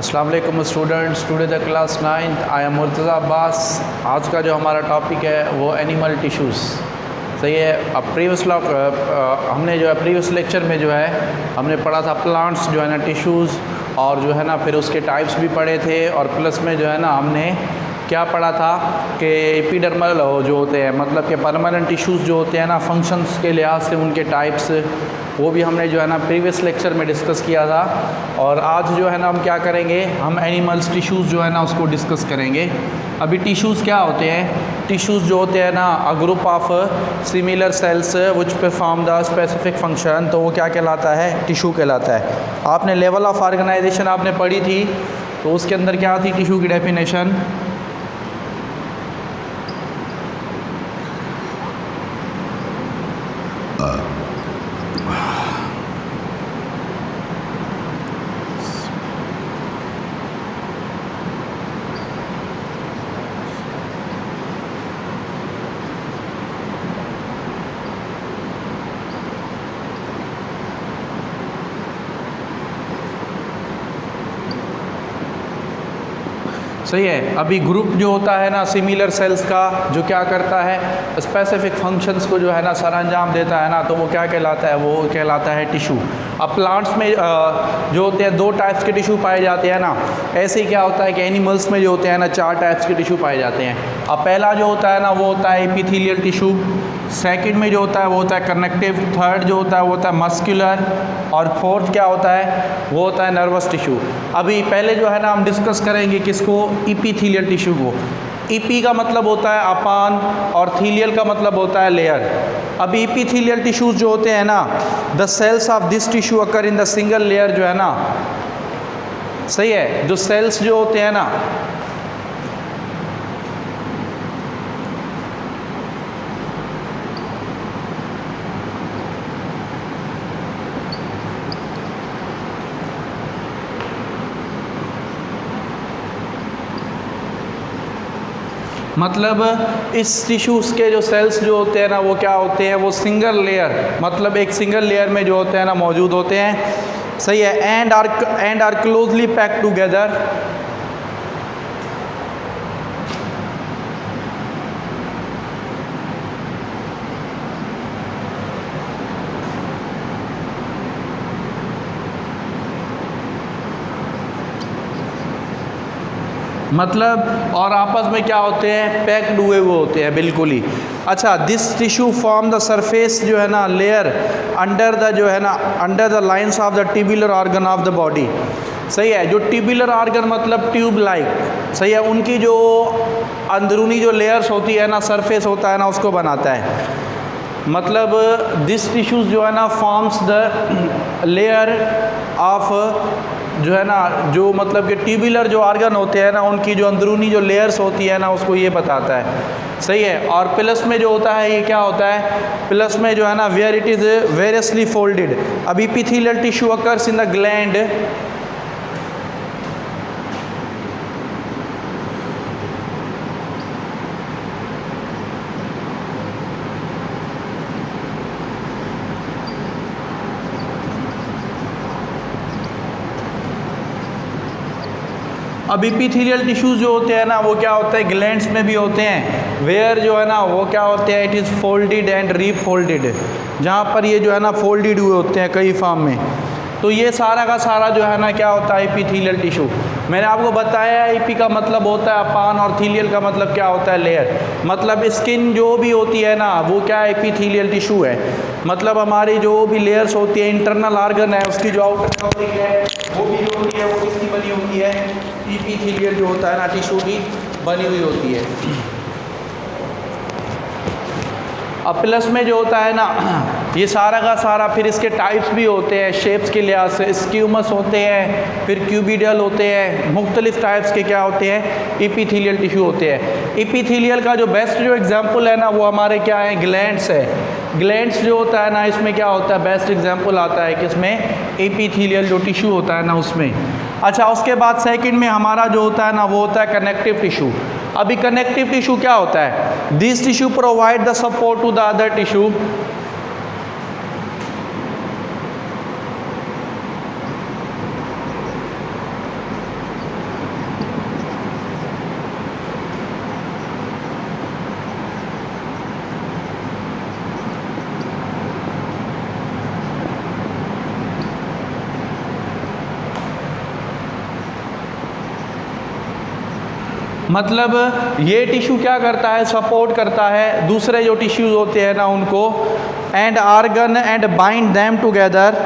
अस्सलाम वालेकुम students, today the class 9th I am Murtaza Abbas. आज का जो हमारा टॉपिक है वो एनिमल टिश्यूज़। सही है। अब हमने जो है प्रीवियस लेक्चर में जो है हमने पढ़ा था प्लांट्स जो है ना टिश्यूज़, और जो है ना फिर उसके टाइप्स भी पढ़े थे, और प्लस में जो है ना हमने क्या पढ़ा था कि एपिडर्मल जो होते हैं मतलब कि परमानेंट टिश्यूज़ जो होते हैं ना फंक्शंस के लिहाज से उनके टाइप्स, वो भी हमने जो है ना प्रीवियस लेक्चर में डिस्कस किया था। और आज जो है ना हम क्या करेंगे, हम एनिमल्स टिश्यूज़ जो है ना उसको डिस्कस करेंगे। अभी टिश्यूज़ क्या होते हैं? टिश्यूज़ जो होते हैं ना a group of similar cells which perform the specific function, तो वो क्या कहलाता है? टिश्यू कहलाता है। आपने लेवल ऑफ ऑर्गेनाइजेशन आपने पढ़ी थी, तो उसके अंदर क्या थी टिश्यू की डेफिनेशन? सही है। अभी ग्रुप जो होता है ना सिमिलर सेल्स का, जो क्या करता है स्पेसिफिक फंक्शंस को जो है ना सरअंजाम देता है ना, तो वो क्या कहलाता है? वो कहलाता है टिश्यू। अब प्लांट्स में जो होते हैं दो टाइप्स के टिश्यू पाए जाते हैं ना। ऐसे ही क्या होता है कि एनिमल्स में जो होते हैं ना चार टाइप्स के टिश्यू पाए जाते हैं। अब पहला जो होता है ना वो होता है एपिथेलियल टिश्यू, सेकंड में जो होता है वो होता है कनेक्टिव, थर्ड जो होता है वो होता है मस्कुलर, और फोर्थ क्या होता है? वो होता है नर्वस टिश्यू। अभी पहले जो है ना हम डिस्कस करेंगे किसको? एपिथेलियल टिश्यू को। ईपी का मतलब होता है अपान, और थीलियल का मतलब होता है लेयर। अब एपिथेलियल टिश्यूज जो होते हैं ना, the cells of this tissue occur in the single layer जो है ना, सही है, जो सेल्स जो होते हैं ना, मतलब इस टिश्यूज़ के जो सेल्स जो होते हैं ना वो क्या होते हैं? वो सिंगल लेयर, मतलब एक सिंगल लेयर में जो होते हैं ना मौजूद होते हैं। सही है। And are closely packed together. मतलब और आपस में क्या होते हैं? पैक्ड हुए हुए होते हैं बिल्कुल ही। अच्छा, this tissue form the surface जो है ना लेयर अंडर द जो है ना under the lines of the tubular organ of the body. सही है। जो ट्यूबुलर ऑर्गन मतलब ट्यूब लाइक, सही है, उनकी जो अंदरूनी जो लेयर्स होती है ना, सरफेस होता है ना, उसको बनाता है। मतलब दिस टिश्यूज़ जो है ना फॉर्म्स द लेयर ऑफ जो है ना, जो मतलब कि ट्यूबुलर जो ऑर्गन होते हैं ना उनकी जो अंदरूनी जो लेयर्स होती है ना उसको ये बताता है। सही है। और प्लस में जो होता है ये क्या होता है? प्लस में जो है ना where it is variously folded. अब epithelial tissue occurs in the gland, अब एपिथेलियल टिश्यूज़ जो होते हैं ना वो क्या होता है? ग्लैंड्स में भी होते हैं। वेयर जो है ना वो क्या होते हैं? इट इज़ फोल्डेड एंड रीफोल्डेड, जहाँ पर ये जो है ना फोल्डेड हुए होते हैं कई फॉर्म में। तो ये सारा का सारा जो है ना क्या होता है? Epithelial tissue. मैंने आपको बताया एपी का मतलब होता है अपान, और थीलियल का मतलब क्या होता है? लेयर। मतलब स्किन जो भी होती है ना वो क्या एपिथेलियल टिश्यू है। मतलब हमारी जो भी लेयर्स होती है, इंटरनल ऑर्गन है, उसकी जो आउटर कवरिंग है वो भी जो होती है वो किसकी बनी होती है? एपिथेलियल जो होता है ना टिश्यू की बनी हुई होती है। अब प्लस में जो होता है ना ये सारा का सारा फिर इसके टाइप्स भी होते हैं शेप्स के लिहाज से। स्क्यूमस होते हैं, फिर क्यूबिडल होते हैं, मुख्तलिफ टाइप्स के क्या होते हैं? एपिथेलियल टिश्यू होते हैं। एपिथेलियल का जो बेस्ट जो एग्जांपल है ना वो हमारे क्या है? ग्लैंड्स है। ग्लैंड्स जो होता है ना इसमें क्या होता है? बेस्ट एग्जांपल आता है किसमें? एपिथेलियल जो टिश्यू होता है ना उसमें। अच्छा, उसके बाद सेकंड में हमारा जो होता है ना वो होता है कनेक्टिव टिश्यू। अभी कनेक्टिव टिश्यू क्या होता है? This tissue provide the support to the other tissue. मतलब ये टिश्यू क्या करता है, सपोर्ट करता है दूसरे जो टिश्यूज होते हैं ना उनको, and organ and bind them together.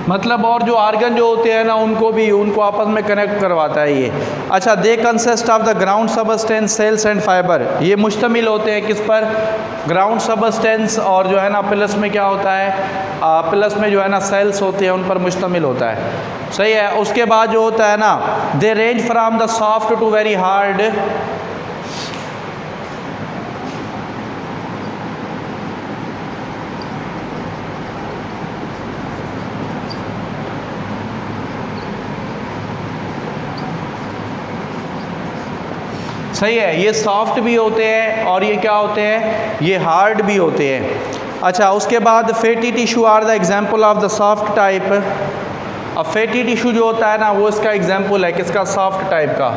मतलब और जो आर्गन जो होते हैं ना उनको आपस में कनेक्ट करवाता है ये। अच्छा, they consist of the ground substance cells and fibre. ये मुश्तमिल होते हैं किस पर, ग्राउंड सबस्टेंस, और जो है ना प्लस में क्या होता है, प्लस में जो है ना सेल्स होते हैं, उन पर मुश्तमिल होता है। सही है। उसके बाद जो होता है ना, they range from the soft to very hard. सही है। ये सॉफ्ट भी होते हैं और ये क्या होते हैं, ये हार्ड भी होते हैं। अच्छा, उसके बाद fatty tissue are the example of the soft type. अब फैटी टिश्यू जो होता है ना वो इसका एग्जांपल है किसका, सॉफ्ट टाइप का।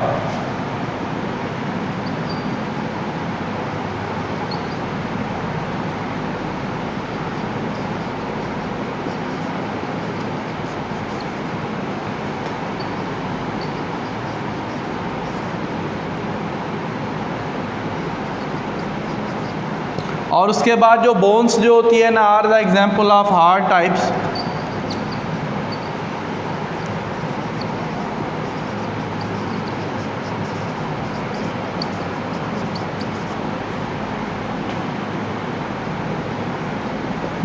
और उसके बाद जो बोन्स जो होती है ना, are the example of hard types.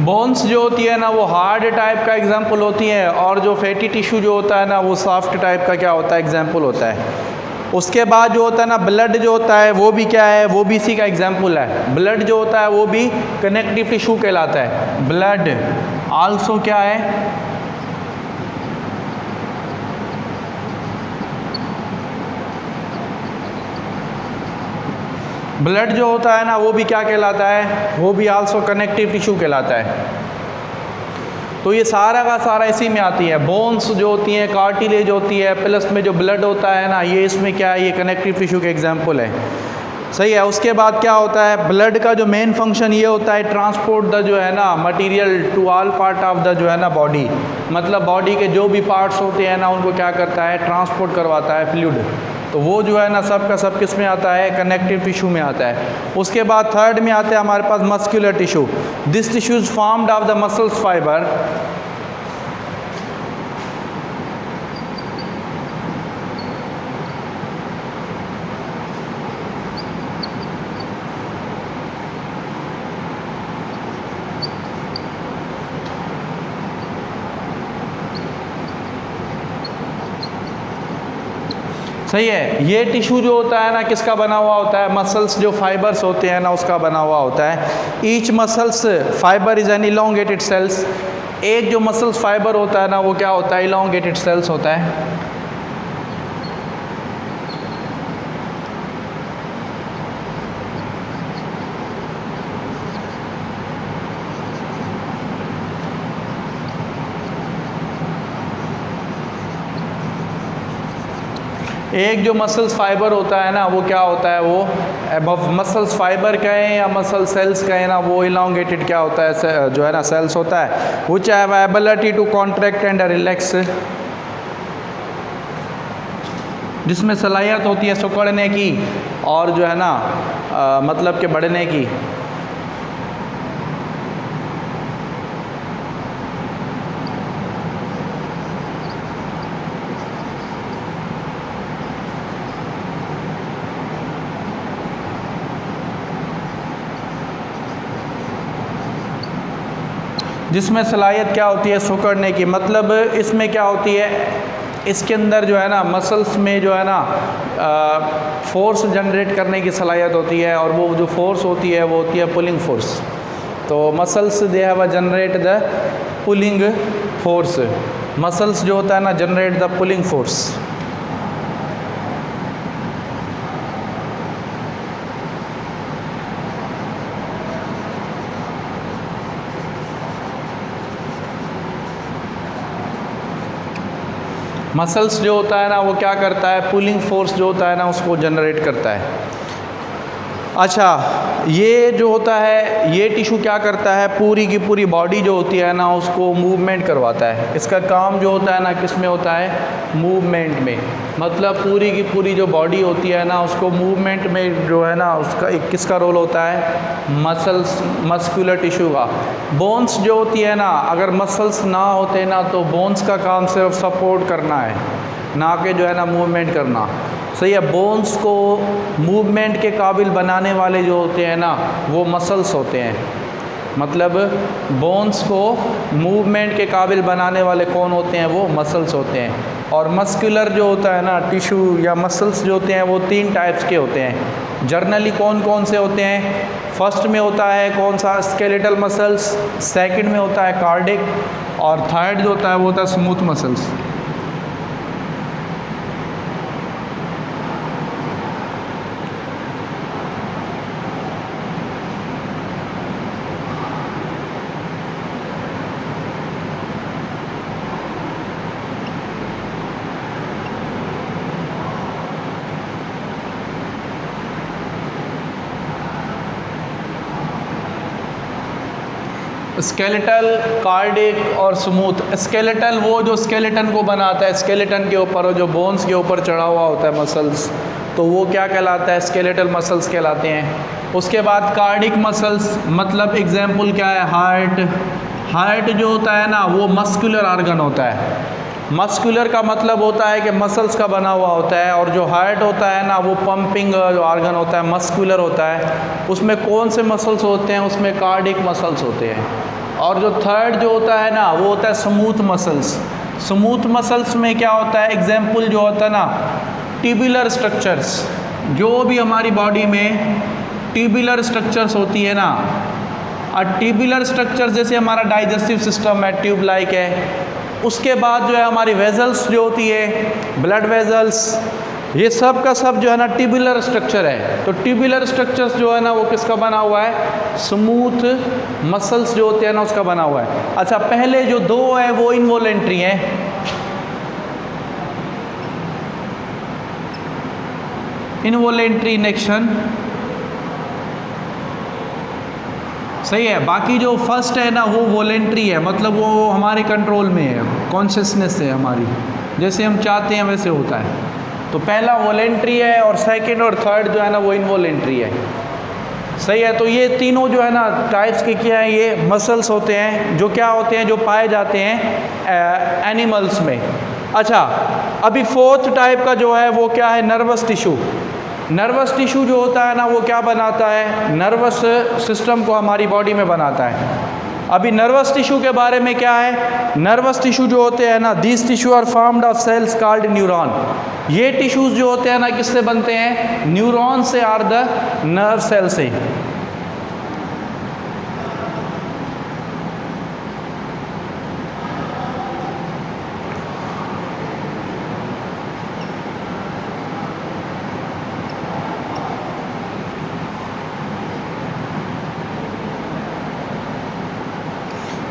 Bones जो होती है ना वो हार्ड टाइप का एग्जांपल होती है, और जो फैटी टिश्यू जो होता है ना वो सॉफ्ट टाइप का क्या होता है, एग्जांपल होता है। उसके बाद जो होता है ना ब्लड जो होता है वो भी क्या है, वो भी इसी का एग्जांपल है। ब्लड जो होता है वो भी कनेक्टिव टिश्यू कहलाता है। ब्लड आल्सो क्या है, ब्लड जो होता है ना वो भी क्या कहलाता है, वो भी आल्सो कनेक्टिव टिश्यू कहलाता है। तो ये सारा का सारा इसी में आती है। बोन्स जो होती हैं, कार्टिलेज होती है, प्लस में जो ब्लड होता है ना, ये इसमें क्या है, ये कनेक्टिव टिश्यू के एग्जांपल है। सही है। उसके बाद क्या होता है, ब्लड का जो मेन फंक्शन ये होता है ट्रांसपोर्ट द जो है ना material to all part of the जो है ना बॉडी। मतलब बॉडी के जो भी पार्ट्स होते हैं ना उनको क्या करता है, ट्रांसपोर्ट करवाता है फ्लूइड। तो वो जो है ना सब का सब किस में आता है, कनेक्टिव टिश्यू में आता है। उसके बाद थर्ड में आते हैं हमारे पास muscular tissue. This tissue is formed of the muscles fibre. सही है। ये टिश्यू जो होता है ना किसका बना हुआ होता है, मसल्स जो फाइबर्स होते हैं ना उसका बना हुआ होता है। Each muscles fibre is an elongated cells. एक जो मसल्स फाइबर होता है ना वो क्या होता है, इलोंगेटेड सेल्स होता है। एक जो मसल्स फाइबर होता है ना वो क्या होता है, वो मसल्स फाइबर कहें या मसल सेल्स कहें ना, वो इलोंगेटेड क्या होता है, जो है ना सेल्स होता है। Which have ability to contract and relax, जिसमें सलाहियत होती है सिकुड़ने की और जो है ना मतलब कि बढ़ने की। जिसमें सलाहियत क्या होती है, सिकुड़ने की। मतलब इसमें क्या होती है, इसके अंदर जो है ना मसल्स में जो है ना फोर्स जनरेट करने की सलाहियत होती है, और वो जो फोर्स होती है वो होती है पुलिंग फोर्स। तो muscles they have a generate the pulling force. Muscles जो होता है ना generate the pulling force. Muscles जो होता है ना वो क्या करता है, पुलिंग फोर्स जो होता है ना उसको जनरेट करता है। अच्छा, ये जो होता है ये टिश्यू क्या करता है, पूरी की पूरी बॉडी जो होती है ना उसको मूवमेंट करवाता है। इसका काम जो होता है ना किस में होता है, मूवमेंट में। मतलब पूरी की पूरी जो बॉडी होती है ना उसको मूवमेंट में जो है ना उसका एक किसका रोल होता है, मसल्स, मस्कुलर टिश्यू का। बोन्स जो होती है ना, अगर मसल्स ना होते ना तो बोन्स का काम सिर्फ सपोर्ट करना है, ना कि जो है ना मूवमेंट करना। सही है। बोन्स को मूवमेंट के काबिल बनाने वाले जो होते हैं ना वो मसल्स होते हैं। मतलब बोन्स को मूवमेंट के काबिल बनाने वाले कौन होते हैं, वो मसल्स होते हैं। और मस्कुलर जो होता है ना टिश्यू या मसल्स जो होते हैं वो 3 टाइप्स के होते हैं। जर्नली कौन कौन से होते हैं, फर्स्ट में होता है कौन सा, स्केलेटल मसल्स, सेकंड में होता है कार्डिक, और थर्ड जो होता है वो होता है स्मूथ मसल्स। स्केलेटल, कार्डिक और स्मूथ। स्केलेटल वो जो स्केलेटन को बनाता है, स्केलेटन के ऊपर और जो बोन्स के ऊपर चढ़ा हुआ होता है मसल्स, तो वो क्या कहलाता है, स्केलेटल मसल्स कहलाते हैं। उसके बाद कार्डिक मसल्स, मतलब एग्जाम्पल क्या है, हार्ट। हार्ट जो होता है ना वो मस्कुलर आर्गन होता है। मस्कुलर का मतलब होता है कि मसल्स का बना हुआ होता है, और जो हार्ट होता है ना वो पंपिंग जो आर्गन होता है, मस्कुलर होता है। उसमें कौन से मसल्स होते हैं, उसमें कार्डिक मसल्स होते हैं। और जो थर्ड जो होता है ना वो होता है स्मूथ मसल्स। स्मूथ मसल्स में क्या होता है, एग्जाम्पल जो होता है ना ट्यूबुलर स्ट्रक्चर्स, जो भी हमारी बॉडी में ट्यूबुलर स्ट्रक्चर्स होती है ना, और ट्यूबुलर स्ट्रक्चर्स जैसे हमारा डाइजेस्टिव सिस्टम है, ट्यूब लाइक है। उसके बाद जो है हमारी वेजल्स जो होती है, ब्लड वेजल्स, ये सब का सब जो है ना ट्यूबुलर स्ट्रक्चर है। तो ट्यूबुलर स्ट्रक्चर्स जो है ना वो किसका बना हुआ है, स्मूथ मसल्स जो होते हैं ना उसका बना हुआ है। अच्छा, पहले जो 2 है वो इनवॉलेंट्री हैं। इनवॉलेंट्री इनेक्शन, सही है। बाकी जो फर्स्ट है ना वो वॉलेंट्री है, मतलब वो हमारे कंट्रोल में है, कॉन्शियसनेस है हमारी, जैसे हम चाहते हैं वैसे होता है। तो पहला वॉलेंट्री है और सेकंड और थर्ड जो है ना वो इनवॉलेंट्री है। सही है। तो ये तीनों जो है ना टाइप्स के क्या हैं, ये मसल्स होते हैं जो क्या होते हैं, जो पाए जाते हैं एनिमल्स में। अच्छा, अभी 4th टाइप का जो है वो क्या है, नर्वस टिश्यू। नर्वस टिश्यू जो होता है ना वो क्या बनाता है, नर्वस सिस्टम को हमारी बॉडी में बनाता है। अभी नर्वस टिश्यू के बारे में क्या है, नर्वस टिश्यू जो होते हैं ना, these tissue are formed of cells called neuron. ये टिश्यूज जो होते हैं ना किससे बनते हैं, न्यूरॉन से, आर द नर्व सेल से।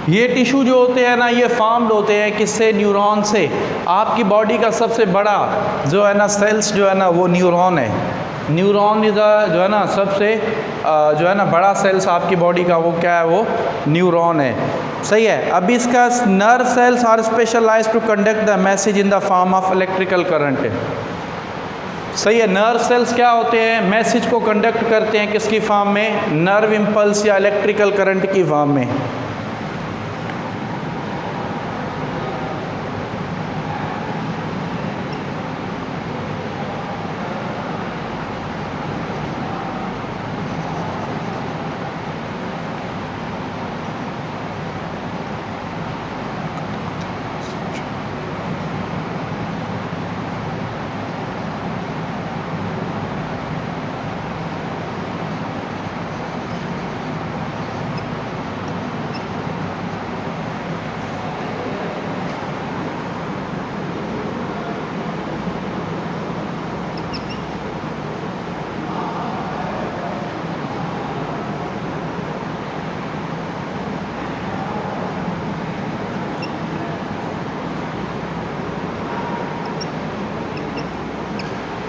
ये टिश्यू जो होते हैं ना ये फॉर्म्ड होते हैं किससे, न्यूरॉन से। आपकी बॉडी का सबसे बड़ा जो है ना सेल्स जो है ना वो न्यूरॉन है। न्यूरॉन इज जो है ना सबसे जो है ना बड़ा सेल्स आपकी बॉडी का, वो क्या है, वो न्यूरॉन है। सही है। अब इसका nerve cells are specialised to conduct the message in the form of electrical current. सही है। नर्व सेल्स क्या होते हैं, मैसेज को कंडक्ट करते हैं किसकी फॉर्म में, नर्व इम्पल्स या इलेक्ट्रिकल करंट की फॉर्म में।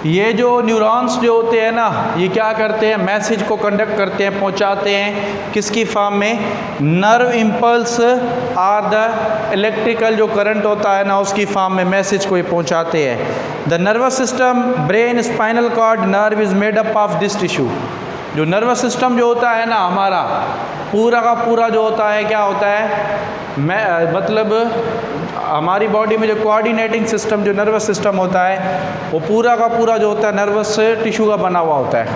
ये जो न्यूरॉन्स जो होते हैं ना, ये क्या करते हैं, मैसेज को कंडक्ट करते हैं, पहुंचाते हैं किसकी फॉर्म में, nerve impulse are the electrical जो करंट होता है ना उसकी फॉर्म में मैसेज को ये पहुंचाते हैं। The nervous system, brain, spinal cord, nerve is made up of this tissue. जो नर्वस सिस्टम जो होता है ना हमारा पूरा का पूरा जो होता है क्या होता है, मतलब हमारी बॉडी में जो कोऑर्डिनेटिंग सिस्टम जो नर्वस सिस्टम होता है वो पूरा का पूरा जो होता है नर्वस टिश्यू का बना हुआ होता है।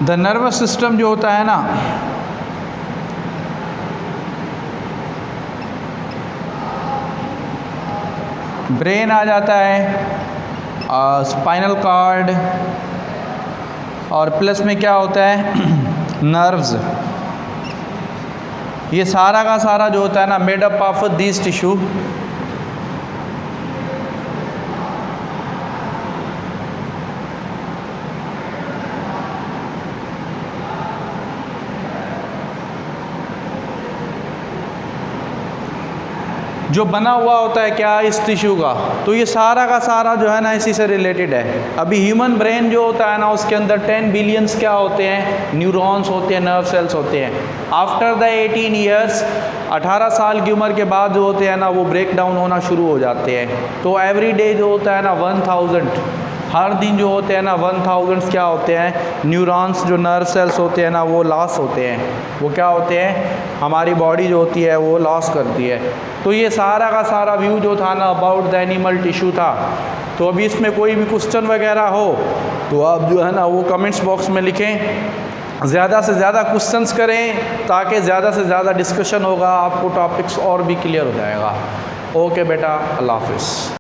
द नर्वस सिस्टम जो होता है ना ब्रेन आ जाता है, स्पाइनल कॉर्ड, और प्लस में क्या होता है नर्व्स। ये सारा का सारा जो होता है ना made up of this tissue. जो बना हुआ होता है क्या इस टिश्यू का, तो ये सारा का सारा जो है ना इसी से रिलेटेड है। अभी ह्यूमन ब्रेन जो होता है ना उसके अंदर 10 बिलियंस क्या होते हैं, न्यूरॉन्स होते हैं, नर्व सेल्स होते हैं। आफ्टर द 18 ईयर्स, 18 साल की उम्र के बाद जो होते हैं ना वो ब्रेक डाउन होना शुरू हो जाते हैं। तो एवरी डे जो होता है ना 1000, हर दिन जो होते हैं ना 1000 क्या होते हैं, न्यूरॉन्स जो नर्व सेल्स होते हैं ना वो लॉस होते हैं। वो क्या होते हैं, हमारी बॉडी जो होती है वो लॉस करती है। तो ये सारा का सारा व्यू जो था ना अबाउट द एनिमल टिश्यू था। तो अभी इसमें कोई भी क्वेश्चन वगैरह हो तो आप जो है ना वो कमेंट्स बॉक्स में लिखें, ज़्यादा से ज़्यादा क्वेश्चंस करें ताकि ज़्यादा से ज़्यादा डिस्कशन होगा, आपको टॉपिक्स और भी क्लियर हो जाएगा। ओके बेटा, अल्लाह हाफिज़।